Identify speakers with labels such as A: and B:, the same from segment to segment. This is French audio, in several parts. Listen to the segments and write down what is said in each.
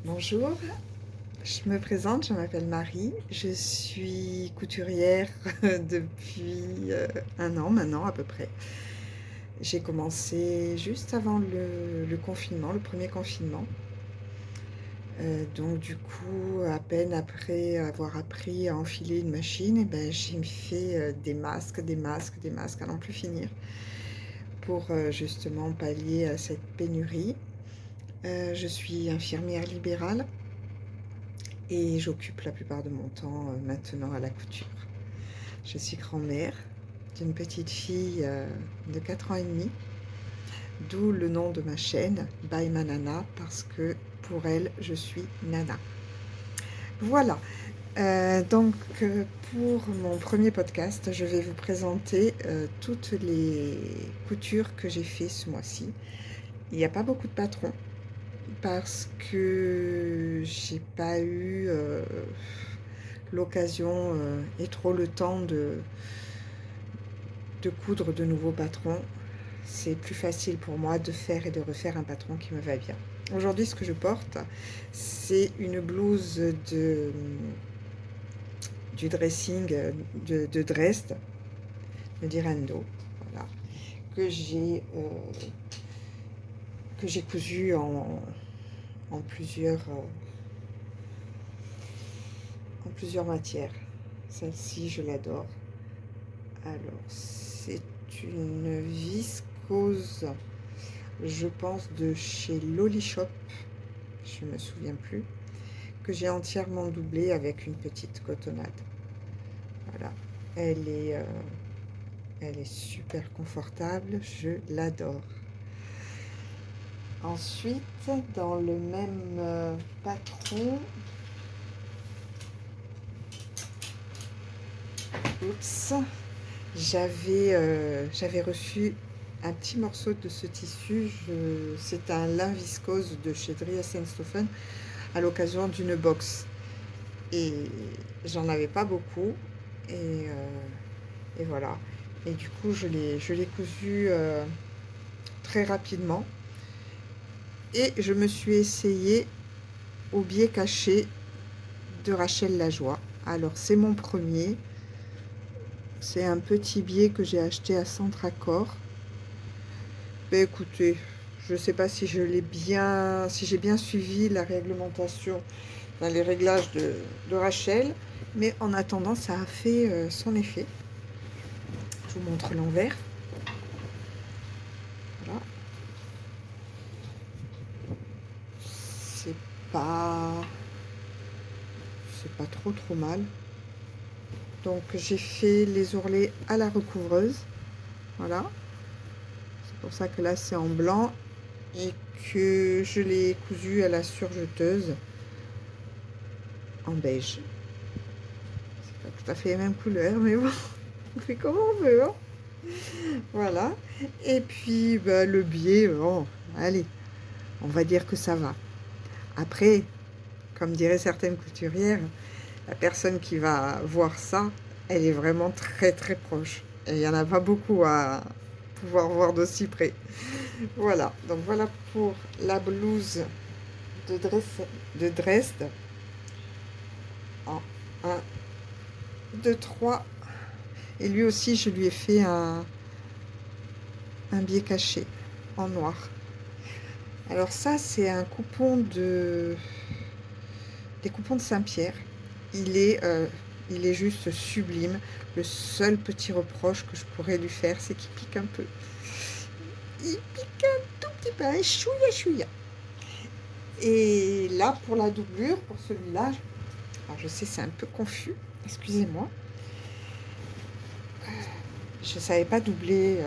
A: Bonjour, je me présente, je m'appelle Marie, je suis couturière depuis un an maintenant à peu près. J'ai commencé juste avant le confinement, le premier confinement. Donc du coup, à peine après avoir appris à enfiler une machine, j'ai fait des masques, des masques, des masques à n'en plus finir pour justement pallier à cette pénurie. Je suis infirmière libérale. Et j'occupe la plupart de mon temps maintenant à la couture. Je suis grand-mère d'une petite fille de 4 ans et demi, d'où le nom de ma chaîne, By Ma Nana, parce que pour elle, je suis Nana. Voilà, pour mon premier podcast, je vais vous présenter toutes les coutures que j'ai fait ce mois-ci. Il n'y a pas beaucoup de patrons, parce que j'ai pas eu l'occasion et trop le temps de coudre de nouveaux patrons. C'est plus facile pour moi de faire et de refaire un patron qui me va bien. Aujourd'hui, ce que je porte, c'est une blouse du dressing de Dresde, de Dirando, voilà, que j'ai cousu en plusieurs matières. Celle-ci, je l'adore. Alors, c'est une viscose, je pense, de chez Loli Shop, je ne me souviens plus, que j'ai entièrement doublée avec une petite cotonnade. Voilà, elle est super confortable, je l'adore. Ensuite, dans le même patron, j'avais reçu un petit morceau de ce tissu. C'est un lin viscose de chez Dries & Stoffen à l'occasion d'une box. Et j'en avais pas beaucoup. Et voilà. Et du coup, je l'ai cousu très rapidement. Et je me suis essayée au biais caché de Rachel Lajoie. Alors, c'est mon premier. C'est un petit biais que j'ai acheté à Centracor. Écoutez, je ne sais pas si j'ai bien suivi la réglementation, enfin, les réglages de Rachel, mais en attendant, ça a fait son effet. Je vous montre l'envers. Voilà. C'est pas, c'est pas trop mal. Donc j'ai fait les ourlets à la recouvreuse. Voilà. C'est pour ça que là c'est en blanc et que je l'ai cousu à la surjeteuse en beige. C'est pas tout à fait les mêmes couleurs, mais bon, on fait comme on veut, hein. Voilà. Et puis le biais, bon, allez, on va dire que ça va. Après, comme diraient certaines couturières, la personne qui va voir ça, elle est vraiment très proche. Et il n'y en a pas beaucoup à pouvoir voir d'aussi près. Voilà, donc voilà pour la blouse de Dresde en 1, 2, 3. Et lui aussi, je lui ai fait un biais caché en noir. Alors ça, c'est un coupon des coupons de Saint-Pierre. Il est juste sublime. Le seul petit reproche que je pourrais lui faire, c'est qu'il pique un peu. Il pique un tout petit peu, un chouïa. Et là, pour la doublure, pour celui-là, alors je sais, c'est un peu confus, excusez-moi. Je ne savais pas doubler,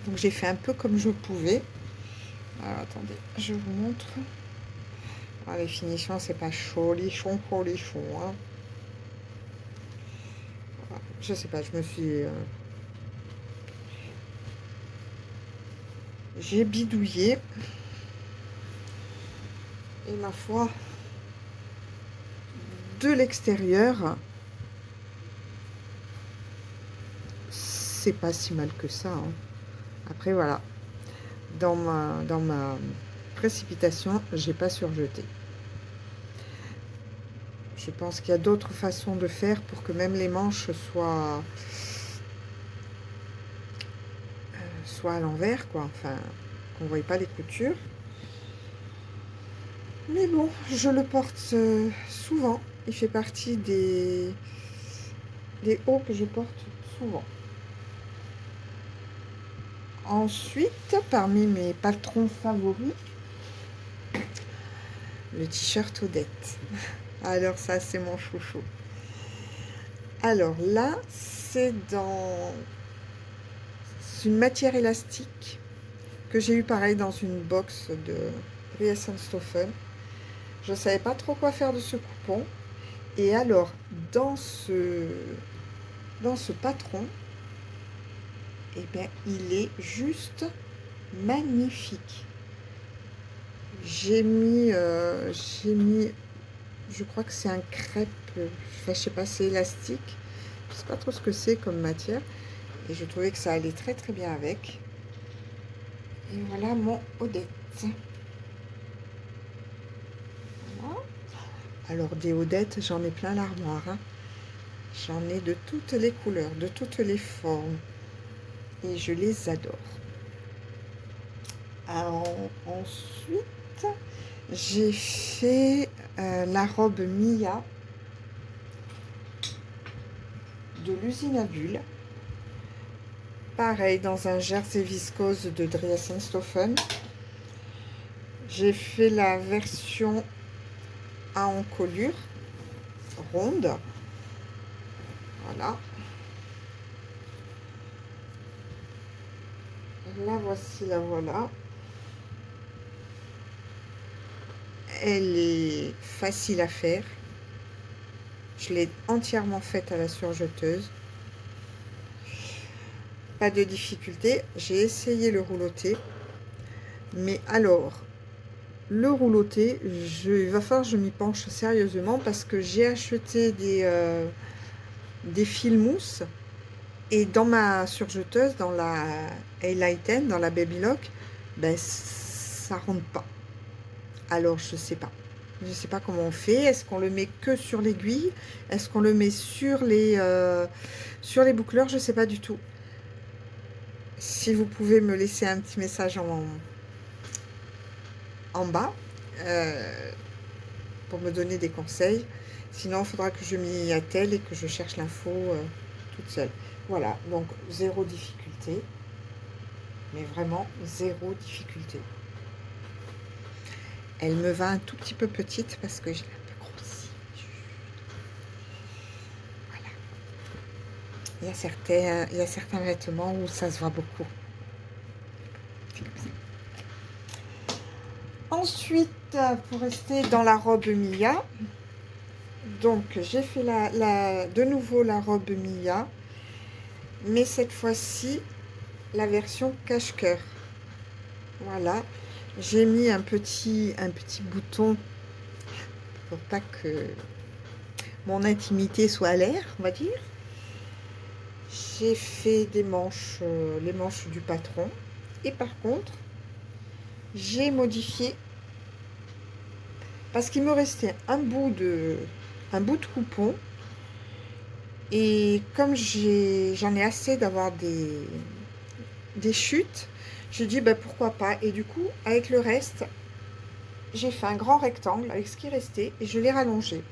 A: donc j'ai fait un peu comme je pouvais. Alors attendez, je vous montre. Alors, les finitions, c'est pas cholichon, hein. Voilà. Je sais pas, je me suis... j'ai bidouillé. Et ma foi, de l'extérieur, c'est pas si mal que ça, hein. Après, voilà, dans ma précipitation, j'ai pas surjeté. Je pense qu'il y a d'autres façons de faire pour que même les manches soient à l'envers, quoi. Enfin, qu'on ne voit pas les coutures. Mais bon, je le porte souvent. Il fait partie des hauts que je porte souvent. Ensuite, parmi mes patrons favoris, le t-shirt Odette. Alors ça, c'est mon chouchou. Alors là, c'est une matière élastique que j'ai eu pareil dans une box de Dries & Stoffen. Je ne savais pas trop quoi faire de ce coupon. Et alors, dans ce patron, eh bien, il est juste magnifique. J'ai mis, je crois que c'est un crêpe, enfin, je sais pas, c'est élastique. Je sais pas trop ce que c'est comme matière. Et je trouvais que ça allait très très bien avec. Et voilà mon Odette. Voilà. Alors des Odettes, j'en ai plein l'armoire. Hein. J'en ai de toutes les couleurs, de toutes les formes. Et je les adore. Alors, ensuite, j'ai fait la robe Mia de l'usine à bulles. Pareil, dans un jersey viscose de Dries & Stoffen. J'ai fait la version à encolure ronde. Voilà. La voici, la voilà. Elle est facile à faire. Je l'ai entièrement faite à la surjeteuse. Pas de difficulté. J'ai essayé le rouloté. Mais alors, le rouloté, il va falloir que je m'y penche sérieusement parce que j'ai acheté des fils mousse. Et dans ma surjeteuse, dans la Highlighten, dans la Baby Lock, ben, ça rentre pas. Alors, je sais pas. Je sais pas comment on fait. Est-ce qu'on le met que sur l'aiguille? Est-ce qu'on le met sur les boucleurs? Je sais pas du tout. Si vous pouvez me laisser un petit message en bas pour me donner des conseils. Sinon, il faudra que je m'y attelle et que je cherche l'info toute seule. Voilà, donc zéro difficulté. Mais vraiment zéro difficulté. Elle me va un tout petit peu petite parce que j'ai un peu grossi. Voilà. Il y a certains vêtements où ça se voit beaucoup. Ensuite, pour rester dans la robe Mia, donc j'ai fait de nouveau la robe Mia, mais cette fois-ci la version cache-cœur. Voilà, j'ai mis un petit bouton pour pas que mon intimité soit à l'air, on va dire. J'ai fait des manches, les manches du patron, et par contre j'ai modifié parce qu'il me restait un bout de coupon, et comme j'en ai assez d'avoir des chutes, j'ai dit bah, pourquoi pas, et du coup avec le reste j'ai fait un grand rectangle avec ce qui restait et je l'ai rallongé.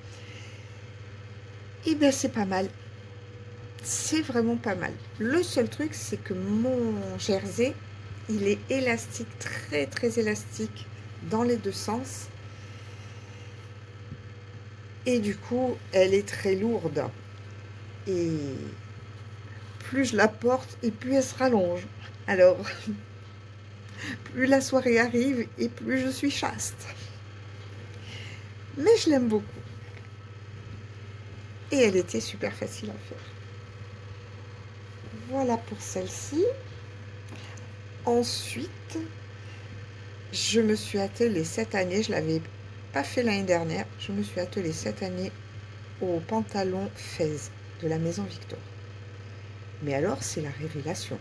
A: Et bien c'est pas mal, c'est vraiment pas mal. Le seul truc, c'est que mon jersey, il est élastique, très très élastique dans les deux sens, et du coup elle est très lourde, et plus je la porte et plus elle se rallonge. Alors plus la soirée arrive et plus je suis chaste, mais je l'aime beaucoup et elle était super facile à faire. Voilà pour celle-ci. Ensuite, je me suis attelée cette année, je l'avais pas fait l'année dernière, je me suis attelée cette année au pantalon Fez de la Maison Victor. Mais alors, c'est la révélation.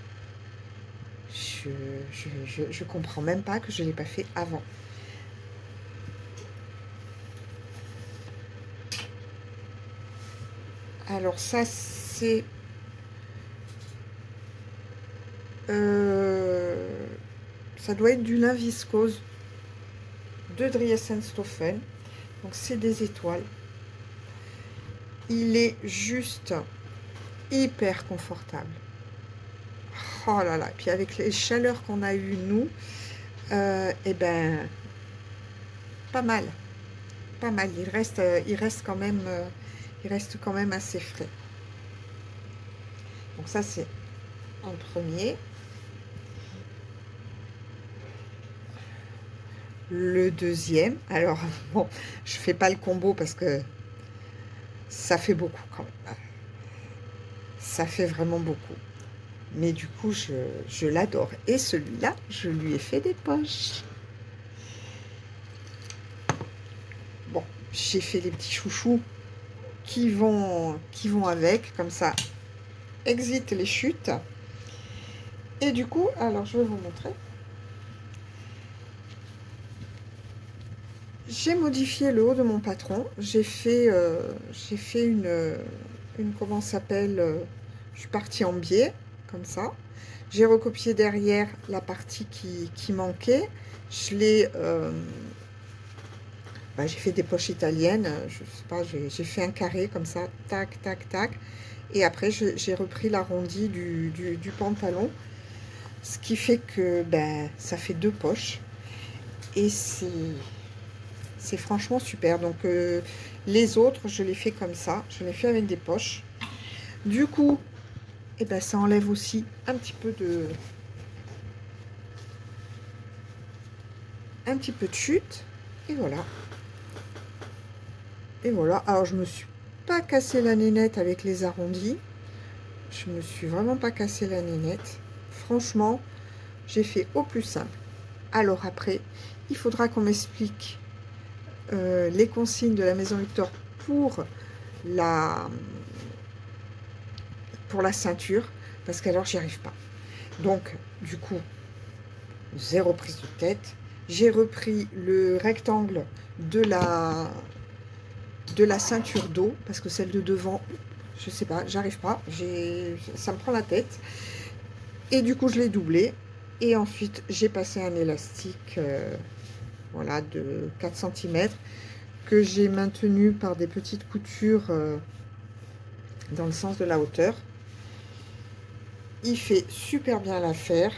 A: Je comprends même pas que je ne l'ai pas fait avant. Alors ça, c'est... ça doit être du lin viscose de Driessenstoffen. Donc c'est des étoiles. Il est juste hyper confortable. Oh là là. Et puis avec les chaleurs qu'on a eues nous, eh ben pas mal. Pas mal. Il reste quand même, assez frais. Donc ça c'est un premier. Le deuxième, alors bon, je fais pas le combo parce que ça fait beaucoup quand même. Ça fait vraiment beaucoup. Mais du coup, je l'adore. Et celui-là, je lui ai fait des poches. Bon, j'ai fait les petits chouchous qui vont avec, comme ça, exit les chutes. Et du coup, alors je vais vous montrer. J'ai modifié le haut de mon patron. J'ai fait une comment ça s'appelle, je suis partie en biais, comme ça. J'ai recopié derrière la partie qui manquait. Je l'ai... j'ai fait des poches italiennes. Je sais pas, j'ai fait un carré comme ça. Tac, tac, tac. Et après, j'ai repris l'arrondi du pantalon. Ce qui fait que ça fait 2 poches. Et c'est franchement super. Donc les autres, je les fais comme ça. Je les fais avec des poches. Du coup, ça enlève aussi un petit peu de chute. Et voilà. Et voilà. Alors je me suis pas cassé la nénette avec les arrondis. Je me suis vraiment pas cassé la nénette. Franchement, j'ai fait au plus simple. Alors après, il faudra qu'on m'explique les consignes de la Maison Victor pour la ceinture, parce qu'alors j'y arrive pas. Donc du coup, zéro prise de tête. J'ai repris le rectangle de la ceinture dos, parce que celle de devant, je sais pas, j'arrive pas, ça me prend la tête. Et du coup je l'ai doublé, et ensuite j'ai passé un élastique voilà, de 4 cm que j'ai maintenu par des petites coutures dans le sens de la hauteur. Il fait super bien l'affaire.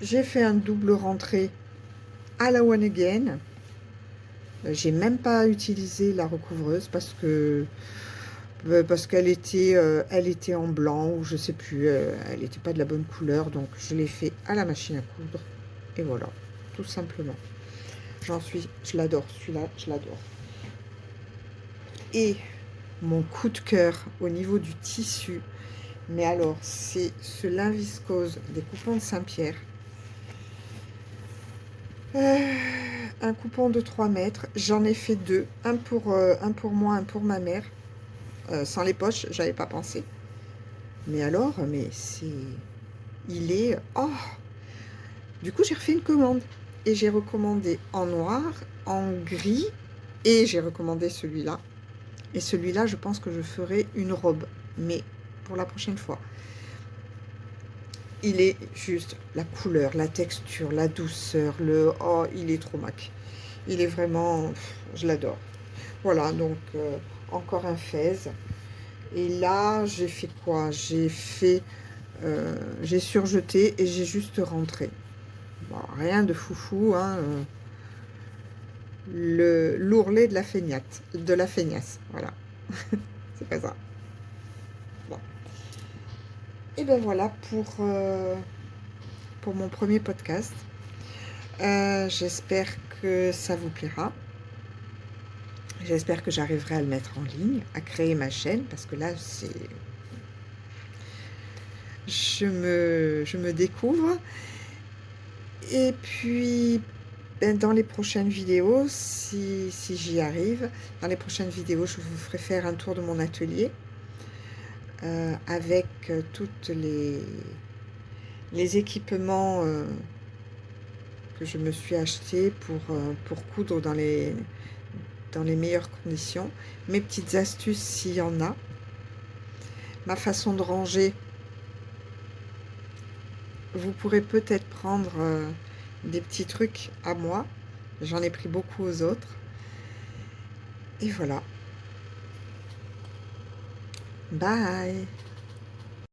A: J'ai fait un double rentrée à la One Again. J'ai même pas utilisé la recouvreuse parce qu'elle était en blanc, ou je sais plus, elle n'était pas de la bonne couleur, donc je l'ai fait à la machine à coudre. Et voilà, tout simplement. Je l'adore, celui-là, je l'adore. Et mon coup de cœur au niveau du tissu, mais alors c'est ce lin viscose des coupons de Saint-Pierre. Un coupon de 3 mètres, j'en ai fait 2, un pour moi, un pour ma mère. Sans les poches, j'avais pas pensé. Mais alors, il est... Oh! Du coup, j'ai refait une commande. Et j'ai recommandé en noir, en gris, et j'ai recommandé celui-là. Et celui-là, je pense que je ferai une robe, mais pour la prochaine fois. Il est juste la couleur, la texture, la douceur, oh, il est trop mac. Il est vraiment... Je l'adore. Voilà, donc encore un fez. Et là, j'ai fait quoi? J'ai surjeté et j'ai juste rentré. Bon, rien de foufou, hein. L'ourlet de la feignasse, voilà. C'est pas ça. Bon. Et ben voilà pour mon premier podcast. J'espère que ça vous plaira. J'espère que j'arriverai à le mettre en ligne, à créer ma chaîne, parce que là, je me découvre. Et puis, dans les prochaines vidéos, si j'y arrive, dans les prochaines vidéos, je vous ferai faire un tour de mon atelier avec toutes les équipements que je me suis acheté pour coudre dans les dans les meilleures conditions, mes petites astuces s'il y en a, ma façon de ranger. Vous pourrez peut-être prendre des petits trucs à moi, j'en ai pris beaucoup aux autres, et voilà. Bye.